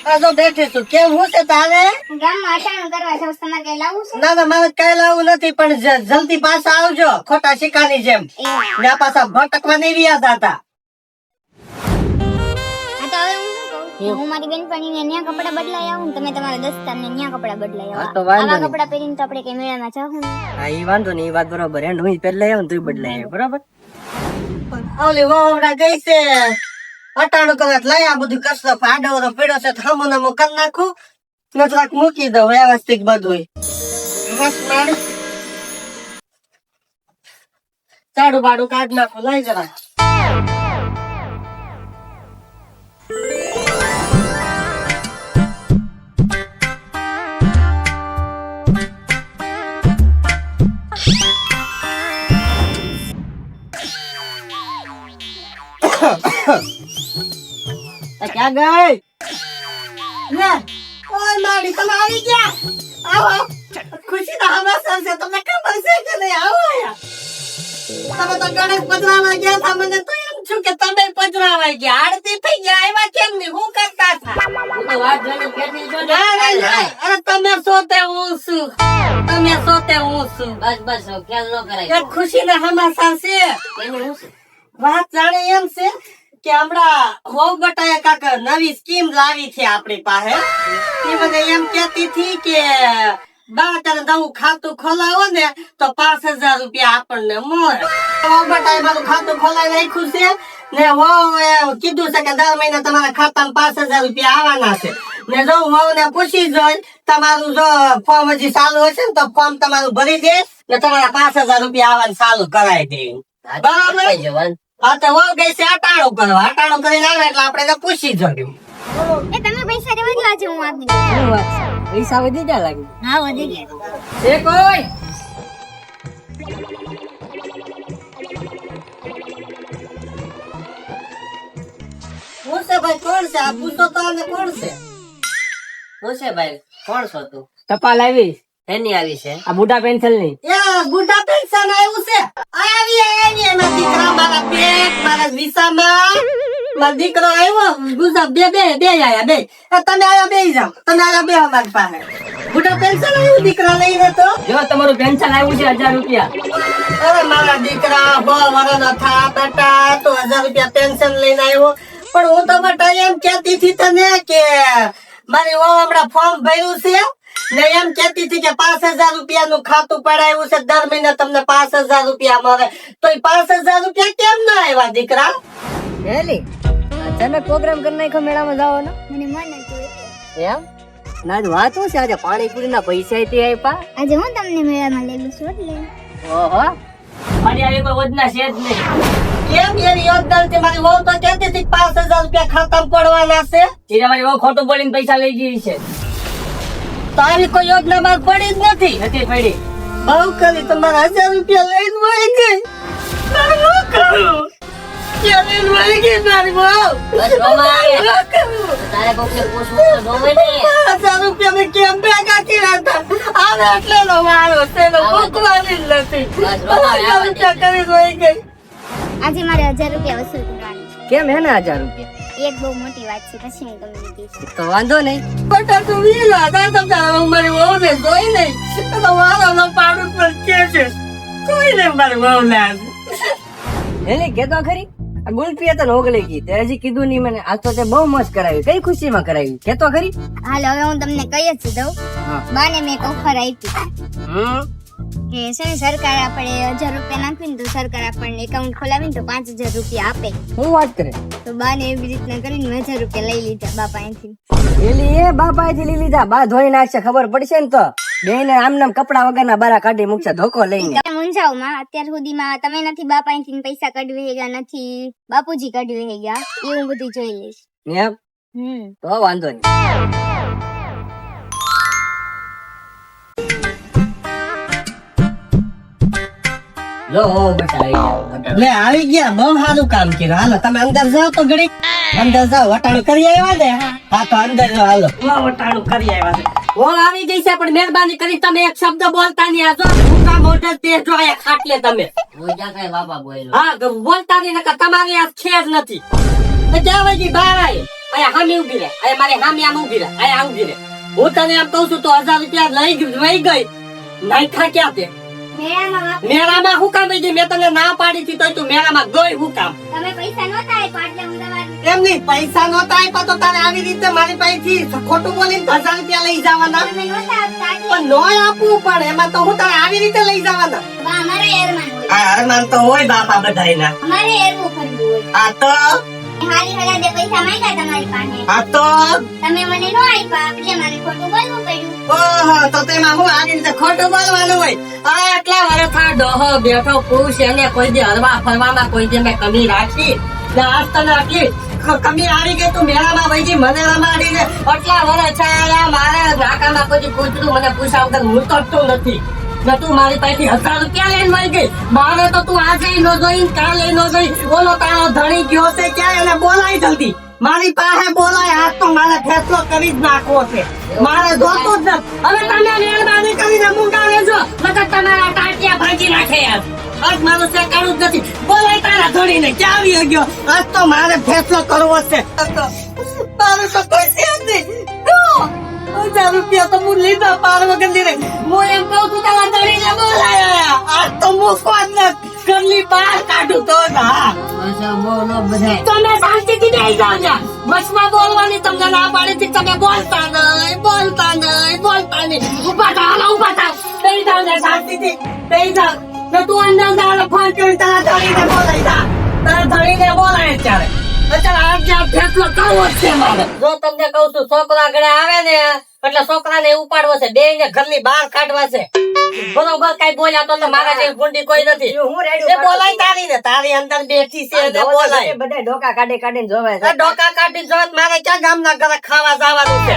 આ તો બેઠી છું. કેમ હું છે તારે? ગામમાં અટાણું કરવા જાઉં છું. તમારે કઈ લાવવું છે? ના મારે કઈ લાવવું નથી, પણ જલ્દી પાછા આવજો, ખોટા શિકારી જેમ. ત્યાં પાછા ભટકવા નહીં રહ્યા હતા. હા તો હવે હું શું કહું? હું મારી બેનપણીને ન્યા કપડાં બદલાઈ આવું ને તમે તમારા દોસ્તારને ન્યા કપડાં બદલાઈ હા, તો આવો. વાંધો આવા નહીં. કપડાં પહેરીને તો આપણે કઈ મેળામાં જાવું ને. હા, એ વાંધો નહીં, એ વાત બરોબર. એન્ડ હું પેલા આવ્યો ને તું બદલાઈ આવ્યો, બરોબર. ઓલી વહુડા ગઈ છે અટાણું કલાક લઈ આ બધું કરશો, આડો પીડો છે, થામો નામો કરી નાખું, નજરાક મૂકી દઉં વ્યવસ્થિત બધું. બસ મારી ચાડું બાડું કાઢ નાખું, લઈ જરા. ક્યાં ગઈ? લે, ઓય માડી, તમે આવી ગયા? આવો. ખુશી ના હમાસર છે, તમને ખબર છે કે નહીં? આવો આયા. તમે તો ગણેશ પધરાવા ગયા હતા, મને તો એમ છું કે તમે પધરાવા ગયા. આરતી થઈ ગયા, એવા કેમ નહીં? હું કરતા હતા? અરે તમે સોતે હું છું, તમે સોતે હું છું. બસ ખ્યાલ ન કરાય. ખુશી ના હમાસર છે. વાત જાણે એમ છે કે હમણાં હોવ બટાએ કાક નવી સ્કીમ લાવી છે આપણી પાસે. એ મને એમ કેતી હતી કે બા તારે નવું ખાતું ખોલાવો ને તો 5,000 રૂપિયા આપણને મળે. હોવ બટાએ મારું ખાતું ખોલાવી રાખ્યું છે ને હોવે કીધું છે કે દર મહિને તમારા ખાતામાં 5,000 રૂપિયા આવવાના છે. ને જો હોવ ને પૂછી જોઈ તમારું જો ફોર્મ હજી ચાલુ હશે ને તો ફોર્મ તમારું ભરી દે ને તમારા 5,000 રૂપિયા આવવાનું ચાલુ કરાવી દે. બરાબર? હા તો હોવ ગઈ છે અટાણું કરવા. અટાણું કરીને આવે એટલે આપણે એને પૂછી જોયું. એ તમે પૈસા રે વધ્યા છે હું આપી દઉં. શું વાત છે? પૈસા વધી ગયા લાગે હા વધી ગયા. છે કોઈ? હું છે ભાઈ? કોણ છે આ? પૂછો તો આને કોણ છે? હું છે ભાઈ? કોણ છો તું? ટપાલ આવી એની આવી છે? આ બુઢા પેન્સિલ ની એ બુઢા પેન્શન આવ્યું છે. આવી એના દીકરા મારા પેટ મારા વિસામાં મારો દીકરો આવ્યો. ગુજા બે આયા બે. તમે આયા બે જાઓ, તમે આયા બે અમારી પાસે. બુઢા પેન્શન આવ્યું દીકરા લઈને તો. જો તમારું પેન્શન આવ્યું છે 1000 રૂપિયા. અરે મારા દીકરા બહુ વરનો થા બેટા, તો 1000 રૂપિયા પેન્શન લઈને આવ્યો. પણ હું તો બેટા એમ કેતી હતી તને કે મારી વહુ હમણાં ફોર્મ ભર્યું છે ને એમ કેતી હતી કે 5,000 રૂપિયાનું ખાતું પડાયું છે, દર મહિને તમને 5,000 રૂપિયા મળે. તો એ 5,000 રૂપિયા કેમ ના આવ્યા દીકરા? હેલી અચાનક પ્રોગ્રામ કરી નાખ્યો મેળામાં જવાનો મને મન હતું એટલે. એમ ના જ વાત શું છે? આજે પાણીપુરી ના પૈસા તે આપ્યા. આજે હું તમને મેળામાં લઈ છું એટલે. ઓહો મારી આવી કોઈ વજના છે જ નહીં. કેમ એની યોજના નથી? મારી વહુ તો કેતી હતી 5,000 રૂપિયા ખાતામાં પડવાના છે. એ તમારી બહુ ખોટું બોલીને પૈસા લઈ ગઈ છે. તો આવી કોઈ યોજના માર પડી જ નથી. નથી પડી. બહુ કરી તમારા 1000 રૂપિયા લઈને વહી ગઈ. મારે શું કરું? ક્યાં લઈને વહી ગઈ મારી વહુ? બસ રોમાય. શું કરું? તારે કોકને પૂછવું તો જોવે ને. 1000 રૂપિયા મેં કેમ ભેગા કર્યા હતા? આવે એટલે નો મારો તેનો ભૂખવાની જ નથી. બસ રોમાય, 1000 રૂપિયા કરી વહી ગઈ. આજે મારે 1000 રૂપિયા વસૂલ કરવાની કેમ હે ને 1000 રૂપિયા? છે. એક બહુ મોટી વાત છે પછી હું તમને કહીશ. તો વાંધો નહીં. બટા તું વીલા હતા તમને મારી વહુને જોઈ નહીં. તો મારો નો પાડું પર કે છે. જોઈ લે મારી વહુને આજ. હેલી કેતો ખરી આ ગુલપી તો ઓગળી ગઈ તે હજી કીધું નહીં મને. આજ તો તે બહુ મસ્ત કરાવી. કઈ ખુશીમાં કરાવી કેતો ખરી? હાલ હવે હું તમને કહી જ દઉં. હા. બાને મેં એક ઓફર આપી હમ કે છે ને સરકાર આપણે 1000 રૂપિયા નાખીને તો સરકાર આપણને એકાઉન્ટ ખોલાવીને તો 5,000 રૂપિયા આપે. હું વાત કરે તો બાને એવી રીતના કરીને 1000 રૂપિયા લઈ લીધા બાપા અહીંથી. એલી એ બાપાએથી લઈ લીધા. બા ધોઈ નાખશે ખબર પડશે ને તો બેને આમ નામ કપડા વગરના બારા કાઢી મૂકશે ધોકો લઈને. તમે મૂંઝાવમાં અત્યાર સુધીમાં તમે નથી બાપા અહીંથી પૈસા કાઢવી ગયા, નથી બાપુજી કાઢવી ગયા, એવું બધું જોઈ લઈશ. એમ તો વાંધો નહીં. લો બેટા લે આવી ગયા, બહુ સારું કામ કર્યું. હાલો તમે અંદર જાઓ તો ઘડી. અંદર જાઓ, વટાણું કરી આવ્યા ને? હા તો અંદર જાઓ, હાલો. વટાણું કરી આવ્યા છે. ઓ આવી ગઈ છે, પણ મહેરબાની કરી તમે એક શબ્દ બોલતા નહીં. આ જો ભૂકા મોઢે તે જો આ ખાટલે તમે. બાપા બોલ્યો હા બોલતા નહીં, નકર તમારી આ ખેર નથી. તો ક્યાં વાગી 12? અહીંયા હામી ઊભી રહે, અહીંયા મારી હામી આમ ઊભી રહે, અહીંયા ઊભી રહે. હું તને એમ કહું છું તો 1000 રૂપિયા વહી ગઈ, નાખ્યા ક્યાં તે? મેળામાં બાપુ, મેળામાં હું કામ વહી ગઈ? મેં તને ના પાડી હતી તોય તું મેળામાં ગઈ હું કામ? તમે પૈસા નહોતા આપ્યા એટલે હું તમારી એમ નહીં, પૈસા નહોતા આપ્યા તો તારે આવી રીતે મારી પાસેથી ખોટું બોલીને 1000 રૂપિયા લઈ જવાના? તમે નહોતા આપતા એટલે પણ નોય આપવું પડે, એમાં તો હું તારે આવી રીતે લઈ જવાના? બા, અમારે એરમાન હોય, આ અરમાન તો હોય બાપા બધાયના. અમારે એરવું ફરવું હોય. આ તો હારી હરાદે પૈસા માંગ્યા તમારી પાસે, આ તો તમે મને નો આપ્યા એટલે મારે ખોટું બોલવું પડ્યું. ઓહો, તો તેમાં હું આવી રીતે ખોટું બોલવાનું હોય? આ આટલા વર્ષા ડોહો બેઠો પુરુષ એને કોઈ દી હરવા ફરવામાં કોઈ દી મેં કમી રાખી ને આજ તને આટલી કમી આવી ગઈ તું મેળામાં વહી ગઈ મને રમાડીને આટલા વર્ષ આયા મારે નાકામાં કોઈ દી પૂછતું મને પૂછા વગર હું તરતું નથી ને તું મારી પાસેથી 1000 રૂપિયા લઈને વહી ગઈ. મારે તો તું આજે નો જોઈ કાલે નો જોઈ ઓલો તારો ધણી ગયો છે ક્યાં એને બોલાય જલ્દી મારી પાસે બોલાય. આજ તો મારે ફેસલો કરી જ નાખવો છે, મારે જોતું જ નથી. હવે તમે મહેરબાની કરીને મૂંગા લેજો નકર તમારા ટાટિયા ભાજી નાખે યાર. આજ મારું શેકાણું જ નથી. બોલાય તારા ધણીને ક્યાં આવી ગયો? આજ તો મારે ફેસલો કરવો છે. મારું તો કોઈ છે જ નહીં. 1000 રૂપિયા તો હું લીધા પાર વગર લીધે. હું એમ કહું છું તારા ધણીને બોલાય. આજ તો મૂકવા જ નથી, ઘરની બહાર કાઢું તો જ. હા બોલો બધા. તમે શાંતિથી બેસી જાઓ છો. બસમાં બોલવાની તમને ના પાડી હતી, તમે બોલતા નહીં. ઉભા થાવ, હાલો ઉભા થાવ. બેસી જાઓ ને શાંતિથી બેસી જાઓ. ને તું અંદર ફોન કરી તારા ધણીને બોલાઈ જા. તારા ધણીને બોલાય અત્યારે. અત્યારે આજે આ ફેસલો કરવો જ છે મારે. જો તમને કહું છું છોકરા ઘરે આવે ને એટલે છોકરાને ઉપાડવો છે, બે ને ઘરની બહાર કાઢવા છે. બરોબર કઈ બોલ્યા તો મારા જેવી ભૂંડી કોઈ નથી. હું રેડી એ બોલાય તારી ને તારી અંદર બેઠી છે એને બોલાય. બધા ડોકા કાઢીને જોવે છે. આ ડોકા કાઢી જોત મારે ક્યાં ગામના ઘરે ખાવા જવાનું છે?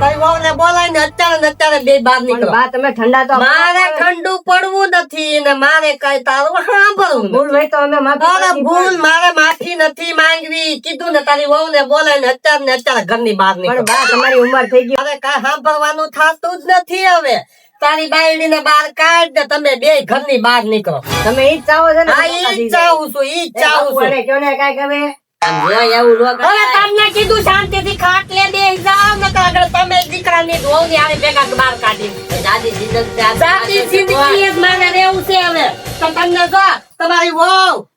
તારી વહુને બોલાય ને અત્યારે ને અત્યારે બે બહાર પણ નીકળો. બા તમે ઠંડા તો મારે ઠંડુ પડવું નથી ને મારે કઈ તારું સાંભળવું ભૂલ નથી. હોય તો અમે માફી અરે માંગી ભૂલ મારે માફી નથી માંગવી. કીધું ને તારી વહુને બોલાય ને અત્યારે ઘરની બહાર પણ નીકળો. બા તમારી ઉંમર થઈ ગઈ. અરે કઈ સાંભળવાનું થતું જ નથી હવે. તારી બાયડીને બહાર કાઢ ને તમે બે ઘરની બહાર નીકળો. તમે ઈ જ ચાહો છો ને? હા ઈ જ ચાહું છું, ઈ જ ચાહું છું. અને કયો ને કાંઈક હવે હવે તમને કીધું શાંતિથી ખાટલે બેસી જાઓ નકર આગળ તમે દીકરાની વહુની હારે ભેગા બહાર કાઢી. સાદી જિંદગી જ મારે રહેવું છે હવે. તો તમને જો તમારી વહુ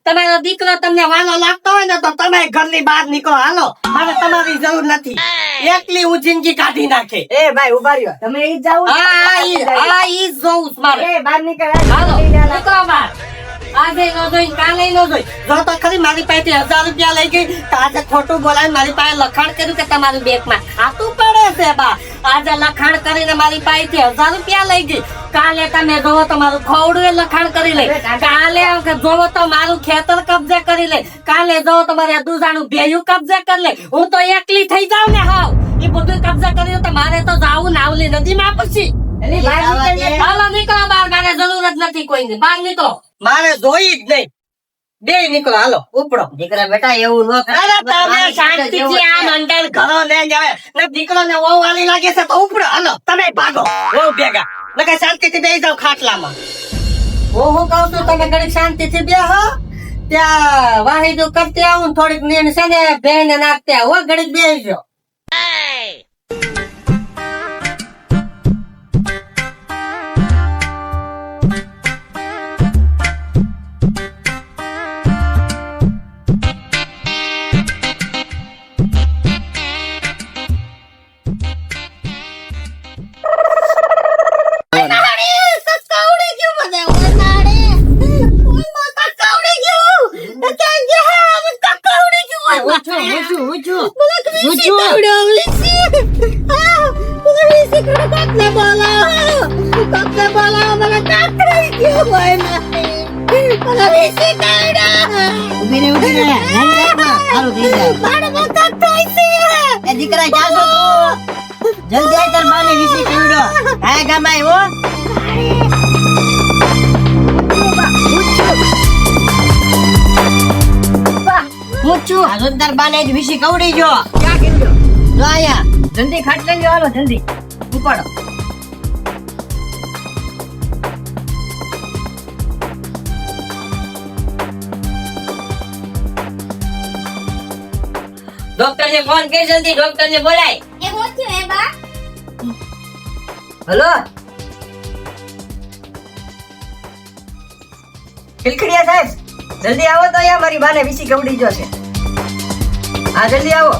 તમારો દીકરો તમને વાલો લાગતો હોય ને તો તમે ઘરની બહાર નીકળો. હાલો, મારે તમારી જરૂર નથી. એકલી હું જિંદગી કાઢી નાખે. એ ભાઈ ઉભા રહ્યો. તમે ઈ જ જાવ છો? હા ઈ જ જોઉં છું મારે. એ બહાર નીકળ. હાલો નીકળો બહાર. આજે નો જોઈ કાલે નો જોઈ. જો તો ખરી મારી પાસે 1000 રૂપિયા લઈ ગઈ તો આજે ખોટું બોલાય મારી પાસે લખાણ કર્યું કે તમારું બેંકમાં ખાતું પડે છે બા. આજે લખાણ કરીને મારી પાસેથી 1000 રૂપિયા લઈ ગઈ. કાલે તમે જોવો તો મારું ખવડું લખાણ કરી લે. કાલે જોવો તો મારું ખેતર કબજે કરી લે. કાલે જોવો તો મારે દુધાનું ભેયું કબજે કરી લે. હું તો એકલી થઈ જાઉં ને. હાવ એ બધું કબજે કર્યું તો મારે તો જાવું નાવલી નદીમાં પછી. એની બહાર નીકળ. હાલો નીકળો બહાર. મારે જરૂર જ નથી કોઈની. બહાર નીકળો. મારે જોઈ જ નહીં. બે નીકળો. હાલો ઉપડો. દીકરા બેટા એવું ન કર. અરે તમે શાંતિથી આમ અંદર ઘરો લઈ જાવે ને દીકરો ને વહુ વાલી લાગે છે તો ઉપડો. હાલો તમે ભાગો વહુ ભેગા. નકર શાંતિથી બેસી જાવ ખાટલામાં. હું કહું છું તમે ઘડીક શાંતિથી બેહો. ત્યાં વાહિદું કરતી આવું ને થોડીક નીણ છે ને બેન નાખતી આવું. ઘડીક બેસજો. દીકરા ક્યાં છો તું? જલ્દી આય તાર બાને વિસી કેવડો. હા ગામ આવ્યો. તાર બાને વિસી કવડી જો. ક્યાં કીધું? જો આયા જલ્દી ખાટલે લ્યો. હાલો જલ્દી ઉપાડો. ડોક્ટર ને ફોન કરી જલ્દી, ડોક્ટર ને બોલાય. એ હું થયું હે બા? હલો ખીલખીડિયા સાહેબ, જલ્દી આવો તો અહીંયા મારી બાને વીસી કવડી જો છે. હા જલ્દી આવો.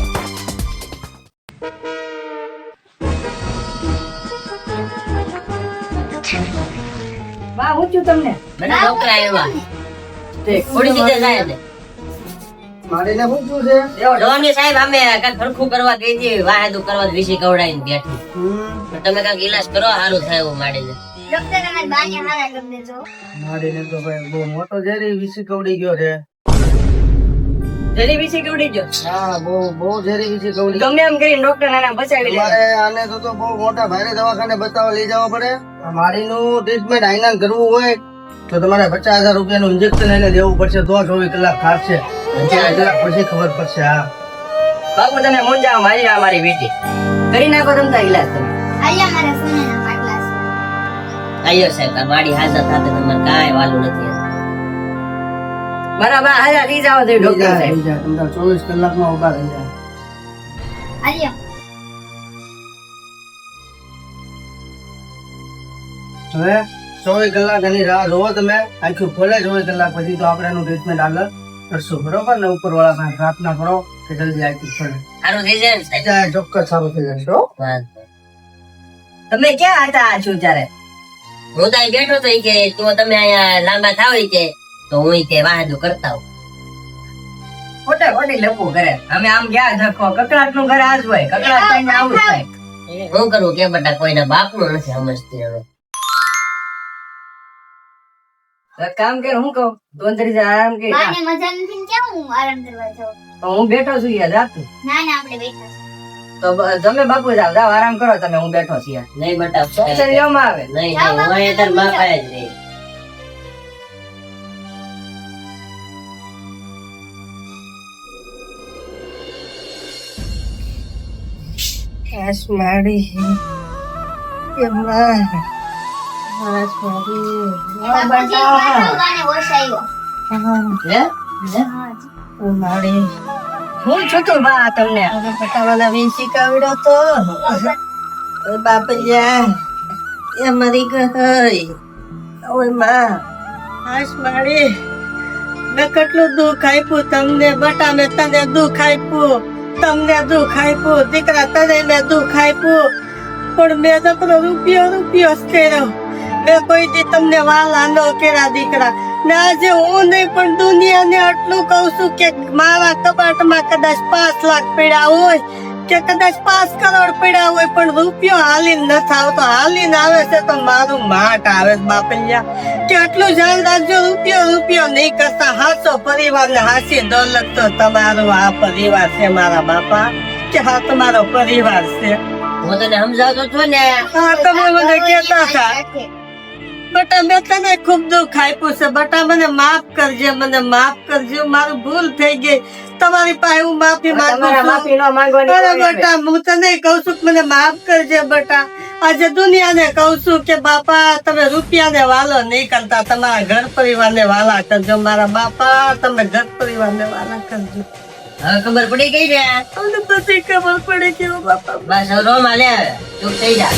બા હું છું તમને બધા ડોક્ટર આવ્યા. ઠીક. થોડી સીધે જાય ને. મારીને શું થયું છે? એવો ડોની સાહેબ અમે કાંઈક હરખું કરવા ગઈ હતી, વાહેદું કરવા વીસી કવડાવીને બેઠી. પણ તમે કાંઈક ઈલાજ કરો, સારું થાય એવું માડીને. ડોક્ટર અમારી બાને હારા કરી દેજો. મારીને તો ભાઈ બહુ મોટો ઝેરી વીસી કવડી ગયો છે. જલ્દી વીસી કવડી જો. હા, બહુ ઝેરી વીસી કવડી. ગમે એમ કરીને ડોક્ટર આને બચાવી લે. તમારે આને તો બહુ મોટા ભારે દવાખાને બતાવવા લઈ જવા પડે. આ મારીનું ટ્રીટમેન્ટ આઈના કરવું હોય તો તમારે 50,000 રૂપિયાનું ઇન્જેક્શન એને દેવું પડશે, તો 24 કલાક ખાશે. 24 કલાક પછી ખબર પડશે. હા, બાપુ તમે મૂંઝાઓ, મારી આ મારી બેટી કરી નાખો તમતા ઈલાજ તમે. આલ્યા મારા સોનાના પાટલા છે. આયો સાહેબ, આ માડી હાજર થાતે તમારે કાંઈ વાલું નથી. બરાબર હાજર થઈ જાવ તો ડોક્ટર સાહેબ. થઈ જાય. તમને 24 કલાકમાં ઉભા થઈ જાય. આલ્યા હવે 24 કલાક એની રાહ જોવો તમે. આખું ખોલે 24 કલાક પછી તો આપણે એનું ટ્રીટમેન્ટ આગળ કરશું, બરોબર ને? ઉપરવાળા પાસે પ્રાર્થના કરો કે જલ્દી આખું ખોલે. સારું થઈ જાય ને સાહેબ? ત્યાં ચોક્કસ સારું થઈ જશે હો. બસ. તમે ક્યાં હતા આ છું ત્યારે? હું તો અહીં બેઠો તો ઈ કે તું તમે અહીંયા લાંબા થાવ ઈ કે તો હું ઈ કે વાહેદું કરતા હોઉં. ખોટે ખોટી લપવું કરે. અમે આમ ગયા ધક્કો કકડાટ નું ઘર આજ હોય, કકડાટ થઈને આવું જ થાય. હું કરું કે બટા કોઈના બાપનું નથી સમજતી હવે. એક કામ કર, હું કહું તું અંદરી જા, આરામ કરી જા. બાને મજા નથી ને કેમ હું આરામ કરવા જાઉં? તો હું બેઠો છું યાર, જાતું ના ના આપણે બેઠા છે. તો તમે બાપુ જાવ, જાવ આરામ કરો તમે, હું બેઠો છું યાર. નહીં બટા ટેન્શન લેવામાં આવે. નહીં નહીં હું અહીંયા તાર બાપ આયા જ નહીં. આસ માડી એમાં આસ બાપુજી મારો બાને વસાયો. હે? માડી હું છું તો બા તમને પટાવાના વીસી કાવડો તો બાપૈયા એ મરી ગઈ. ઓય માં આસ માડી મેં કેટલું દુઃખ આપ્યું તમને બટા, મેં તને દુઃખ આપ્યું, તમને દુઃખ આપ્યું દીકરા, તને મેં દુઃખ આપ્યું, પણ મેં તો રૂપિયો જ કર્યો. મેં કોઈ દી તમને વાલા ન કર્યા દીકરા. ને આજે હું નહીં પણ દુનિયાને આટલું કઉ છું કે મારા કબાટમાં કદાચ 5 લાખ પડ્યા હોય કે કદાચ 5 કરોડ પડ્યા હોય, પણ રૂપિયો હાલીને નથી આવતો. હાલીને આવે છે તો મારું માટ આવે છે બાપૈયા. કે આટલું ધ્યાન રાખજો, રૂપિયો નહીં કરતા. હાચો પરિવાર ને હાચી દોલત તો તમારો આ પરિવાર છે મારા બાપા, કે હા તમારો પરિવાર છે. હું તને સમજાવતો છું ને. હા તમે મને કહેતા હતા બટા મેં તને ખૂબ દુઃખ આપ્યું છે બટા, મને માફ કરજે, મને માફ કરજે, મારું ભૂલ થઈ ગઈ. તમારી પાસે હું માફી માંગુ છું. અરે બટા હું તને કહું છું કે મને માફ કરજે બટા. આજે દુનિયાને કહું છું કે બાપા તમે રૂપિયાને વાલો નહીં કરતા, તમારા ઘર પરિવારને વાલા કરજો મારા બાપા, તમે ઘર પરિવારને વાલા કરજો. હવે ખબર પડી ગઈ ને? અમને બધી ખબર પડી ગઈ બાપા. બસ હવે રોમાં લે, ચૂપ થઈ જા.